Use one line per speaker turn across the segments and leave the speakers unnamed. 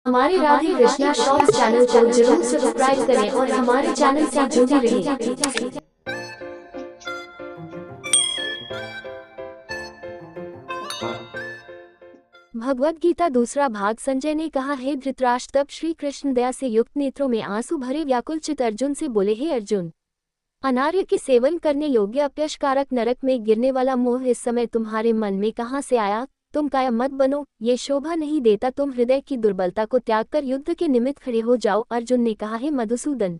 हमारे Radhe Krishna shorts channel को जरूर सब्सक्राइब करें और हमारे चैनल से जुड़े रहें। भगवद गीता दूसरा भाग। संजय ने कहा, हे धृतराष्ट्र, तब श्री कृष्ण दया से युक्त नेत्रों में आंसू भरे व्याकुल चित अर्जुन से बोले, हे अर्जुन, अनार्य के सेवन करने योग्य अपयशकारक नरक में गिरने वाला मोह इस समय तुम्हारे मन में कहाँ से आया? तुम काया मत बनो, ये शोभा नहीं देता। तुम हृदय की दुर्बलता को त्याग कर युद्ध के निमित्त खड़े हो जाओ। अर्जुन ने कहा, हे मधुसूदन,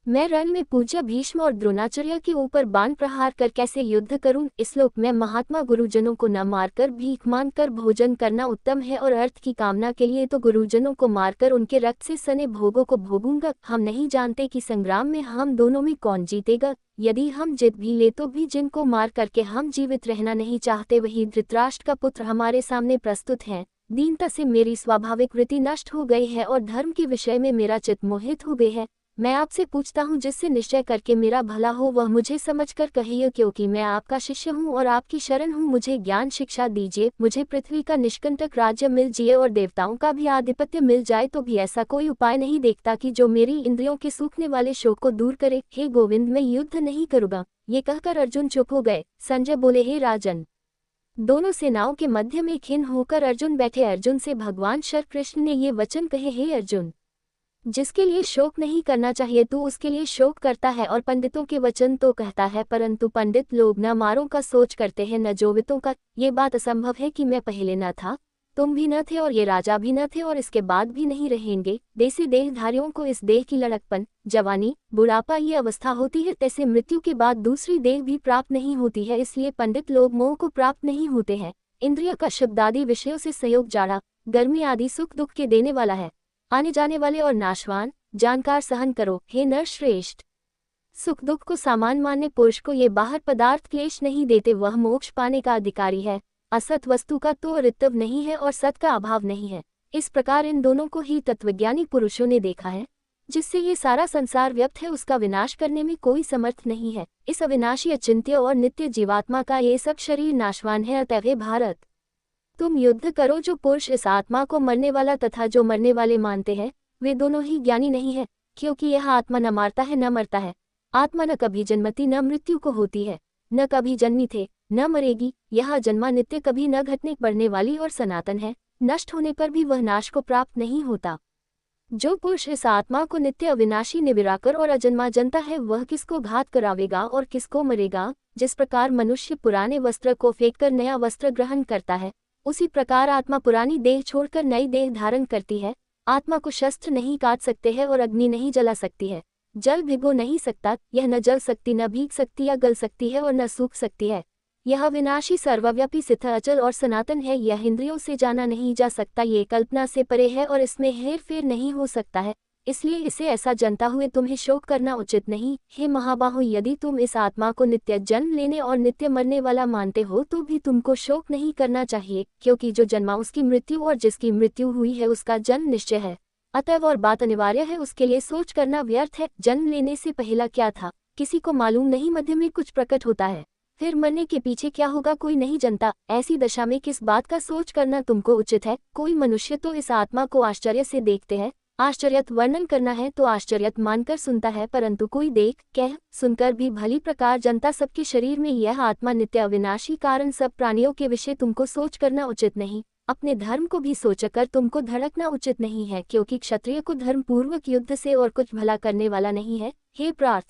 मैं रण में पूज्य भीष्म और द्रोणाचार्य के ऊपर बाण प्रहार कर कैसे युद्ध करूं? इस लोक में महात्मा गुरुजनों को न मारकर भीख मांगकर भोजन करना उत्तम है, और अर्थ की कामना के लिए तो गुरुजनों को मारकर उनके रक्त से सने भोगों को भोगूंगा। हम नहीं जानते कि संग्राम में हम दोनों में कौन जीतेगा। यदि हम जीत भी ले तो भी जिनको मार करके हम जीवित रहना नहीं चाहते, वही धृतराष्ट्र का पुत्र हमारे सामने प्रस्तुत है। दीनता से मेरी स्वाभाविक वृत्ति नष्ट हो गई है और धर्म के विषय में मेरा चित्त मोहित हो गया है। मैं आपसे पूछता हूँ, जिससे निश्चय करके मेरा भला हो वह मुझे समझकर कहिए, क्योंकि मैं आपका शिष्य हूँ और आपकी शरण हूँ। मुझे ज्ञान शिक्षा दीजिए। मुझे पृथ्वी का निष्कंटक राज्य मिल जाए और देवताओं का भी आधिपत्य मिल जाए, तो भी ऐसा कोई उपाय नहीं देखता कि जो मेरी इंद्रियों के सूखने वाले शोक को दूर करे। हे गोविंद, मैं युद्ध नहीं करूँगा। ये कहकर अर्जुन चुप हो गए। संजय बोले, हे राजन, दोनों सेनाओं के मध्य में खिन्न होकर अर्जुन बैठे। अर्जुन से भगवान श्री कृष्ण ने ये वचन कहे, हे अर्जुन, जिसके लिए शोक नहीं करना चाहिए तू उसके लिए शोक करता है, और पंडितों के वचन तो कहता है, परंतु पंडित लोग न मारों का सोच करते हैं न जोवितों का। ये बात असंभव है कि मैं पहले न था, तुम भी न थे, और ये राजा भी न थे, और इसके बाद भी नहीं रहेंगे। देसी देहधारियों को इस देह की लड़कपन, जवानी, बुढ़ापा ये अवस्था होती है, तैसे मृत्यु के बाद दूसरी देह भी प्राप्त नहीं होती है। इसलिए पंडित लोग मोह को प्राप्त नहीं होते हैं। इंद्रिय का शब्दादि विषयों से संयोग जाड़ा गर्मी आदि सुख दुख के देने वाला है, आने जाने वाले और नाशवान, जानकार सहन करो। हे नर श्रेष्ठ, सुख दुख को सामान मानने पुरुष को ये बाहर पदार्थ क्लेश नहीं देते, वह मोक्ष पाने का अधिकारी है। असत वस्तु का तो रित्व नहीं है और सत का अभाव नहीं है। इस प्रकार इन दोनों को ही तत्वज्ञानी पुरुषों ने देखा है। जिससे ये सारा संसार व्यक्त है, उसका विनाश करने में कोई समर्थ नहीं है। इस अविनाशी, अचिंत्य और नित्य जीवात्मा का ये सब शरीर नाशवान है। अतः भारत, तुम युद्ध करो। जो पुरुष इस आत्मा को मरने वाला तथा जो मरने वाले मानते हैं, वे दोनों ही ज्ञानी नहीं है, क्योंकि यह आत्मा न मारता है न मरता है। आत्मा न कभी जन्मती न मृत्यु को होती है, न कभी जन्मी थे न मरेगी। यह जन्मा नित्य, कभी न घटने बढ़ने वाली और सनातन है। नष्ट होने पर भी वह नाश को प्राप्त नहीं होता। जो पुरुष इस आत्मा को नित्य अविनाशी निविराकर और अजन्मा जनता है, वह किसको घात करावेगा और किसको मरेगा? जिस प्रकार मनुष्य पुराने वस्त्र को फेंककर नया वस्त्र ग्रहण करता है, उसी प्रकार आत्मा पुरानी देह छोड़कर नई देह धारण करती है। आत्मा को शस्त्र नहीं काट सकते हैं और अग्नि नहीं जला सकती है। जल भिगो नहीं सकता, यह न जल सकती, न भीग सकती या गल सकती है, और न सूख सकती है। यह विनाशी, सर्वव्यापी, सिद्ध, अचल और सनातन है। यह इंद्रियों से जाना नहीं जा सकता, ये कल्पना से परे है और इसमें हेर फेर नहीं हो सकता है। इसलिए इसे ऐसा जानता हुए तुम्हें शोक करना उचित नहीं। हे महाबाहो, यदि तुम इस आत्मा को नित्य जन्म लेने और नित्य मरने वाला मानते हो, तो भी तुमको शोक नहीं करना चाहिए, क्योंकि जो जन्मा उसकी मृत्यु और जिसकी मृत्यु हुई है उसका जन्म निश्चय है। अतएव और बात अनिवार्य है, उसके लिए सोच करना व्यर्थ है। जन्म लेने से पहला क्या था, किसी को मालूम नहीं। मध्य में कुछ प्रकट होता है, फिर मरने के पीछे क्या होगा कोई नहीं जानता। ऐसी दशा में किस बात का सोच करना तुमको उचित है? कोई मनुष्य तो इस आत्मा को आश्चर्य से देखते हैं। आश्चर्यत वर्णन करना है तो आश्चर्यत मानकर सुनता है, परंतु कोई देख कह सुनकर भी भली प्रकार जनता सबके शरीर में यह आत्मा नित्य अविनाशी, कारण सब प्राणियों के विषय तुमको सोच करना उचित नहीं। अपने धर्म को भी सोचकर तुमको धड़कना उचित नहीं है, क्योंकि क्षत्रिय को धर्म पूर्वक युद्ध से और कुछ भला करने वाला नहीं है। हे प्रार्थ,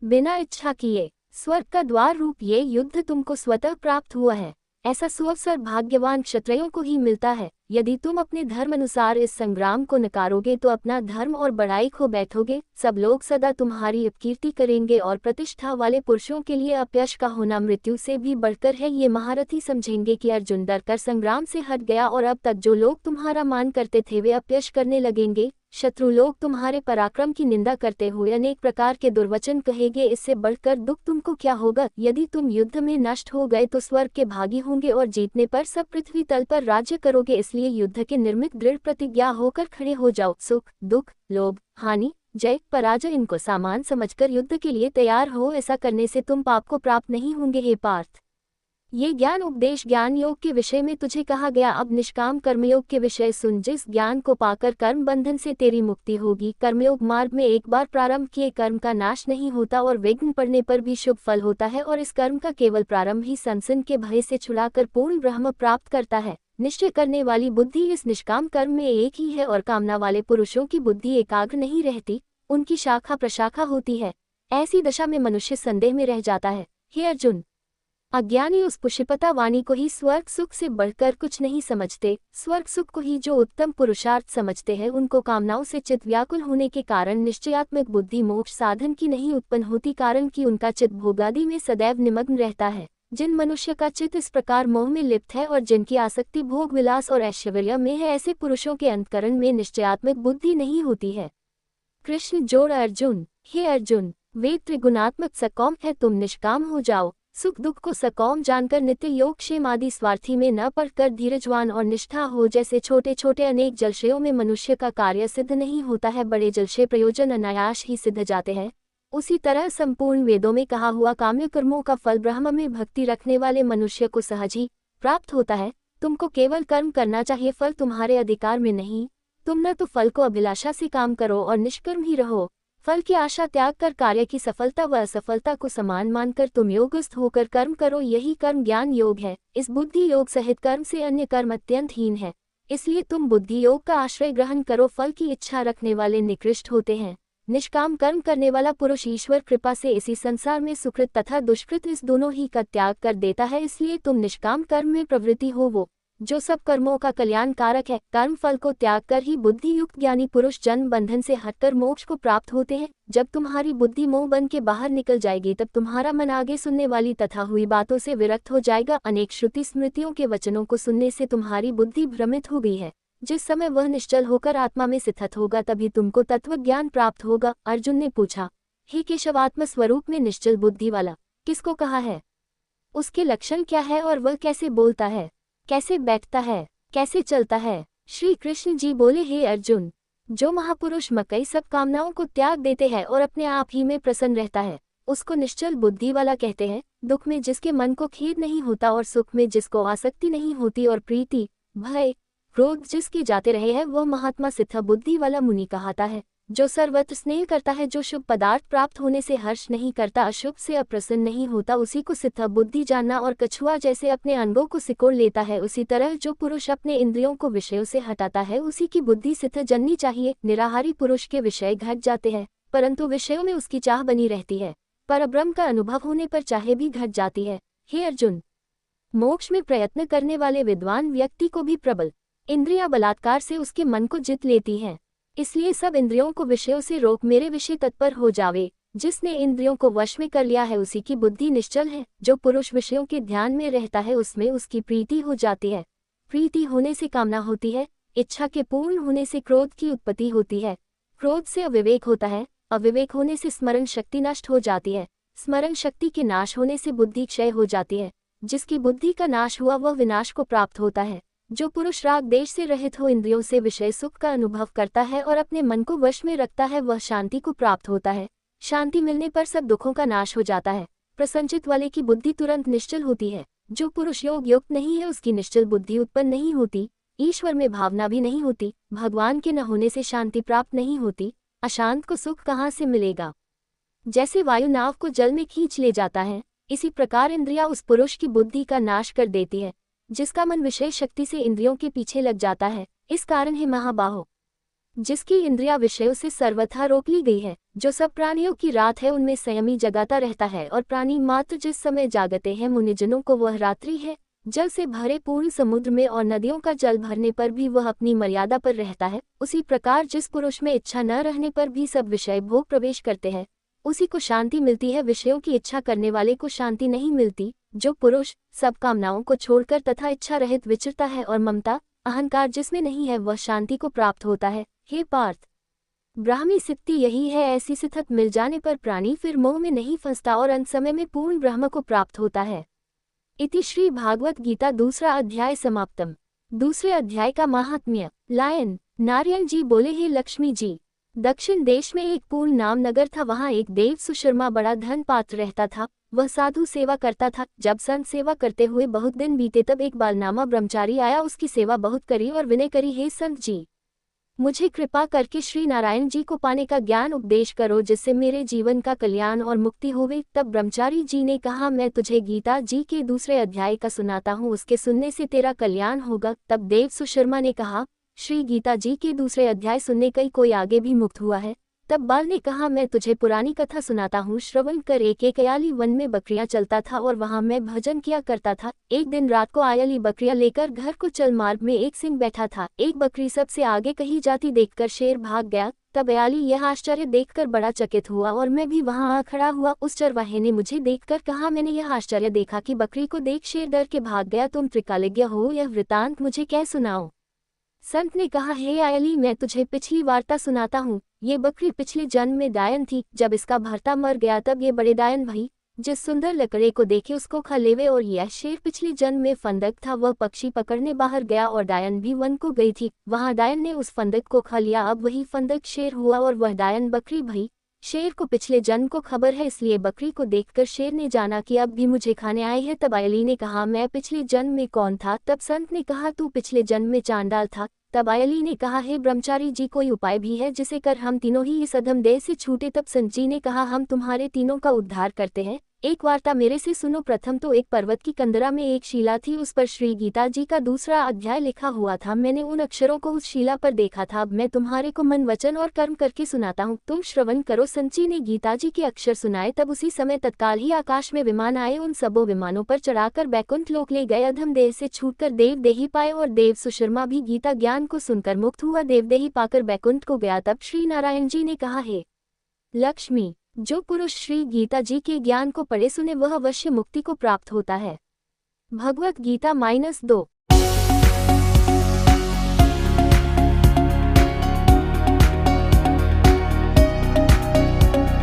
बिना इच्छा किए स्वर्ग का द्वार रूप ये युद्ध तुमको स्वतः प्राप्त हुआ है। ऐसा सुअवसर भाग्यवान क्षत्रियों को ही मिलता है। यदि तुम अपने धर्म अनुसार इस संग्राम को नकारोगे तो अपना धर्म और बड़ाई खो बैठोगे। सब लोग सदा तुम्हारी अपकीर्ति करेंगे और प्रतिष्ठा वाले पुरुषों के लिए अपयश का होना मृत्यु से भी बढ़कर है। ये महारथी समझेंगे कि अर्जुन डरकर संग्राम से हट गया, और अब तक जो लोग तुम्हारा मान करते थे वे अपयश करने लगेंगे। शत्रु लोग तुम्हारे पराक्रम की निंदा करते हुए अनेक प्रकार के दुर्वचन कहेंगे। इससे बढ़कर दुख तुमको क्या होगा? यदि तुम युद्ध में नष्ट हो गए तो स्वर्ग के भागी होंगे, और जीतने पर सब पृथ्वी तल पर राज्य करोगे। इसलिए युद्ध के निर्मित दृढ़ प्रतिज्ञा होकर खड़े हो जाओ। सुख दुख, लोभ हानि, जय पराजय, इनको सामान समझकर युद्ध के लिए तैयार हो। ऐसा करने से तुम पाप को प्राप्त नहीं होंगे। हे पार्थ, ये ज्ञान उपदेश ज्ञान योग के विषय में तुझे कहा गया। अब निष्काम कर्मयोग के विषय सुन। जिस ज्ञान को पाकर कर्म बंधन से तेरी मुक्ति होगी। कर्मयोग मार्ग में एक बार प्रारंभ किए कर्म का नाश नहीं होता और विघ्न पड़ने पर भी शुभ फल होता है, और इस कर्म का केवल प्रारंभ ही संसन के भय से छुड़ाकर पूर्ण ब्रह्म प्राप्त करता है। निश्चय करने वाली बुद्धि इस निष्काम कर्म में एक ही है, और कामना वाले पुरुषों की बुद्धि एकाग्र नहीं रहती, उनकी शाखा प्रशाखा होती है। ऐसी दशा में मनुष्य संदेह में रह जाता है। हे अर्जुन, अज्ञानी उस पुष्पता वाणी को ही स्वर्ग सुख से बढ़कर कुछ नहीं समझते। स्वर्ग सुख को ही जो उत्तम पुरुषार्थ समझते हैं, उनको कामनाओं से चित्त व्याकुल होने के कारण निश्चयात्मक बुद्धि मोक्ष साधन की नहीं उत्पन्न होती, कारण कि उनका चित्त भोगादि में सदैव निमग्न रहता है। जिन मनुष्य का चित्त इस प्रकार मोह में लिप्त है और जिनकी आसक्ति भोग विलास और ऐश्वर्य में है, ऐसे पुरुषों के अंतकरण में निश्चयात्मक बुद्धि नहीं होती है। कृष्ण जोड़ अर्जुन, हे अर्जुन, वेद त्रिगुणात्मक सकौम है, तुम निष्काम हो जाओ। सुख दुख को सकौम जानकर नित्य योग क्षेम आदि स्वार्थी में न पढ़कर धीरजवान और निष्ठा हो। जैसे छोटे छोटे अनेक जलाशयों में मनुष्य का कार्य सिद्ध नहीं होता है, बड़े जलाशय प्रयोजन अनायास ही सिद्ध जाते हैं, उसी तरह संपूर्ण वेदों में कहा हुआ काम्य कर्मों का फल ब्रह्म में भक्ति रखने वाले मनुष्य को सहज ही प्राप्त होता है। तुमको केवल कर्म करना चाहिए, फल तुम्हारे अधिकार में नहीं। तुम न तो फल को अभिलाषा से काम करो और निष्कर्म ही रहो। फल की आशा त्याग कर कार्य की सफलता व असफलता को समान मानकर तुम योगस्थ होकर कर्म करो, यही कर्म ज्ञान योग है। इस बुद्धि योग सहित कर्म से अन्य कर्म अत्यंत हीन है, इसलिए तुम बुद्धि योग का आश्रय ग्रहण करो। फल की इच्छा रखने वाले निकृष्ट होते हैं। निष्काम कर्म करने वाला पुरुष ईश्वर कृपा से इसी संसार में सुकृत तथा दुष्कृत इस दोनों ही का त्याग कर देता है। इसलिए तुम निष्काम कर्म में प्रवृत्ति हो, वो जो सब कर्मों का कल्याण कारक है। कर्म फल को त्याग कर ही बुद्धि युक्त ज्ञानी पुरुष जन्म बंधन से हटकर मोक्ष को प्राप्त होते हैं। जब तुम्हारी बुद्धि मोह बन के बाहर निकल जाएगी, तब तुम्हारा मन आगे सुनने वाली तथा हुई बातों से विरक्त हो जाएगा। अनेक श्रुति स्मृतियों के वचनों को सुनने से तुम्हारी बुद्धि भ्रमित हो गई है। जिस समय वह निश्चल होकर आत्मा में स्थित होगा, तभी तुमको तत्व ज्ञान प्राप्त होगा। अर्जुन ने पूछा, हे केशव, आत्म स्वरूप में निश्चल बुद्धि वाला किसको कहा है? उसके लक्षण क्या है और वह कैसे बोलता है, कैसे बैठता है, कैसे चलता है? श्री कृष्ण जी बोले, हे अर्जुन, जो महापुरुष मकई सब कामनाओं को त्याग देते हैं और अपने आप ही में प्रसन्न रहता है, उसको निश्चल बुद्धि वाला कहते हैं। दुख में जिसके मन को खेद नहीं होता और सुख में जिसको आसक्ति नहीं होती और प्रीति भय क्रोध जिसके जाते रहे हैं, वह महात्मा सिद्ध बुद्धि वाला मुनि कहाता है। जो सर्वत्र स्नेह करता है, जो शुभ पदार्थ प्राप्त होने से हर्ष नहीं करता, अशुभ से अप्रसन्न नहीं होता, उसी को सिद्ध बुद्धि जानना। और कछुआ जैसे अपने अंगों को सिकोड़ लेता है, उसी तरह जो पुरुष अपने इंद्रियों को विषयों से हटाता है, उसी की बुद्धि सिद्ध जननी चाहिए। निराहारी पुरुष के विषय घट जाते हैं, परंतु विषयों में उसकी चाह बनी रहती है। परब्रह्म का अनुभव होने पर चाहे भी घट जाती है। हे अर्जुन, मोक्ष में प्रयत्न करने वाले विद्वान व्यक्ति को भी प्रबल इंद्रियां बलात्कार से उसके मन को जित लेती हैं। इसलिए सब इंद्रियों को विषयों से रोक मेरे विषय तत्पर हो जावे। जिसने इंद्रियों को वश में कर लिया है, उसी की बुद्धि निश्चल है। जो पुरुष विषयों के ध्यान में रहता है, उसमें उसकी प्रीति हो जाती है। प्रीति होने से कामना होती है, इच्छा के पूर्ण होने से क्रोध की उत्पत्ति होती है, क्रोध से अविवेक होता है, अविवेक होने से स्मरण शक्ति नष्ट हो जाती है, स्मरण शक्ति के नाश होने से बुद्धि क्षय हो जाती है। जिसकी बुद्धि का नाश हुआ, वह विनाश को प्राप्त होता है। जो पुरुष राग देश से रहित हो, इंद्रियों से विषय सुख का अनुभव करता है और अपने मन को वश में रखता है, वह शांति को प्राप्त होता है। शांति मिलने पर सब दुखों का नाश हो जाता है। प्रसन्नचित्त वाले की बुद्धि तुरंत निश्चल होती है। जो पुरुष योग युक्त नहीं है, उसकी निश्चल बुद्धि उत्पन्न नहीं होती, ईश्वर में भावना भी नहीं होती, भगवान के न होने से शांति प्राप्त नहीं होती। अशांत को सुख कहाँ से मिलेगा? जैसे वायु नाव को जल में खींच ले जाता है, इसी प्रकार इंद्रियां उस पुरुष की बुद्धि का नाश कर देती है, जिसका मन विषय शक्ति से इंद्रियों के पीछे लग जाता है। इस कारण है महाबाहो, जिसकी इंद्रियां विषयों से सर्वथा रोक ली गई है। जो सब प्राणियों की रात है, उनमें संयमी जगाता रहता है, और प्राणी मात्र जिस समय जागते हैं, मुनिजनों को वह रात्रि है। जल से भरे पूर्ण समुद्र में और नदियों का जल भरने पर भी वह अपनी मर्यादा पर रहता है। उसी प्रकार जिस पुरुष में इच्छा न रहने पर भी सब विषय भोग प्रवेश करते हैं, उसी को शांति मिलती है। विषयों की इच्छा करने वाले को शांति नहीं मिलती। जो पुरुष सब कामनाओं को छोड़कर तथा इच्छा रहित विचरता है और ममता अहंकार जिसमें नहीं है, वह शांति को प्राप्त होता है। हे पार्थ, ब्राह्मी स्थिति यही है। ऐसी स्थिति मिल जाने पर प्राणी फिर मोह में नहीं फंसता और अंत समय में पूर्ण ब्रह्म को प्राप्त होता है। इति श्री भागवत गीता दूसरा अध्याय समाप्तम। दूसरे अध्याय का महात्म्य। लायन नारायण जी बोले, हे लक्ष्मी जी, दक्षिण देश में एक पूर्ण नाम नगर था। वहाँ एक देव सुशर्मा बड़ा धन पात्र रहता था। वह साधु सेवा करता था। जब संत सेवा करते हुए बहुत दिन बीते तब एक बालनामा ब्रह्मचारी आया, उसकी सेवा बहुत करी और विनय करी, हे संत जी, मुझे कृपा करके श्री नारायण जी को पाने का ज्ञान उपदेश करो, जिससे मेरे जीवन का कल्याण और मुक्ति होवे। तब ब्रह्मचारी जी ने कहा, मैं तुझे गीता जी के दूसरे अध्याय का सुनाता हूँ, उसके सुनने से तेरा कल्याण होगा। तब देव सुशर्मा ने कहा, श्री गीता जी के दूसरे अध्याय सुनने कई कोई आगे भी मुक्त हुआ है। तब बाल ने कहा, मैं तुझे पुरानी कथा सुनाता हूँ, श्रवण कर। एक अयाली वन में बकरियां चलता था और वहां मैं भजन किया करता था। एक दिन रात को अयाली बकरियां लेकर घर को चल मार्ग में एक सिंह बैठा था। एक बकरी सबसे आगे कहीं जाती देखकर शेर भाग गया। तब अयाली यह आश्चर्य देखकर बड़ा चकित हुआ और मैं भी वहां आ खड़ा हुआ। उस चरवाहे ने मुझे देखकर कहा, मैंने यह आश्चर्य देखा कि बकरी को देख शेर डर के भाग गया। तुम त्रिकालज्ञ हो, यह वृतांत मुझे क्या सुनाओ। संत ने कहा, हे अयाली, मैं तुझे पिछली वार्ता सुनाता हूँ। ये बकरी पिछले जन्म में डायन थी। जब इसका भर्ता मर गया तब ये बड़े डायन भई। जिस सुंदर लकड़े को देखे उसको खा लेवे। और यह शेर पिछले जन्म में फंदक था। वह पक्षी पकड़ने बाहर गया और डायन भी वन को गई थी। वहां डायन ने उस फंदक को खा लिया। अब वही फंदक शेर हुआ और वह डायन बकरी भई। शेर को पिछले जन्म को खबर है, इसलिए बकरी को देखकर शेर ने जाना कि अब भी मुझे खाने आए हैं। तब अयाली ने कहा, मैं पिछले जन्म में कौन था। तब संत ने कहा, तू पिछले जन्म में चांडाल था। तब अयाली ने कहा, हे ब्रह्मचारी जी, कोई उपाय भी है जिसे कर हम तीनों ही इस अधम देह से छूटे। तब संत जी ने कहा, हम तुम्हारे तीनों का उद्धार करते हैं। एक वार्ता मेरे से सुनो। प्रथम तो एक पर्वत की कंदरा में एक शिला थी, उस पर श्री गीता जी का दूसरा अध्याय लिखा हुआ था। मैंने उन अक्षरों को उस शिला पर देखा था। अब मैं तुम्हारे को मन वचन और कर्म करके सुनाता हूँ, तुम श्रवण करो। संत जी ने गीता जी के अक्षर सुनाए। तब उसी समय तत्काल ही आकाश में विमान आए। उन सबों विमानों पर चढ़ाकर बैकुंठ लोक ले गए। अधम देह से छूटकर देव देही पाए और देव सुशर्मा भी गीता ज्ञान को सुनकर मुक्त हुआ। देवदेही पाकर बैकुंठ को गया। तब श्री नारायण जी ने कहा, हे लक्ष्मी, जो पुरुष श्री गीता जी के ज्ञान को पढ़े सुने वह अवश्य मुक्ति को प्राप्त होता है। भगवत गीता -2।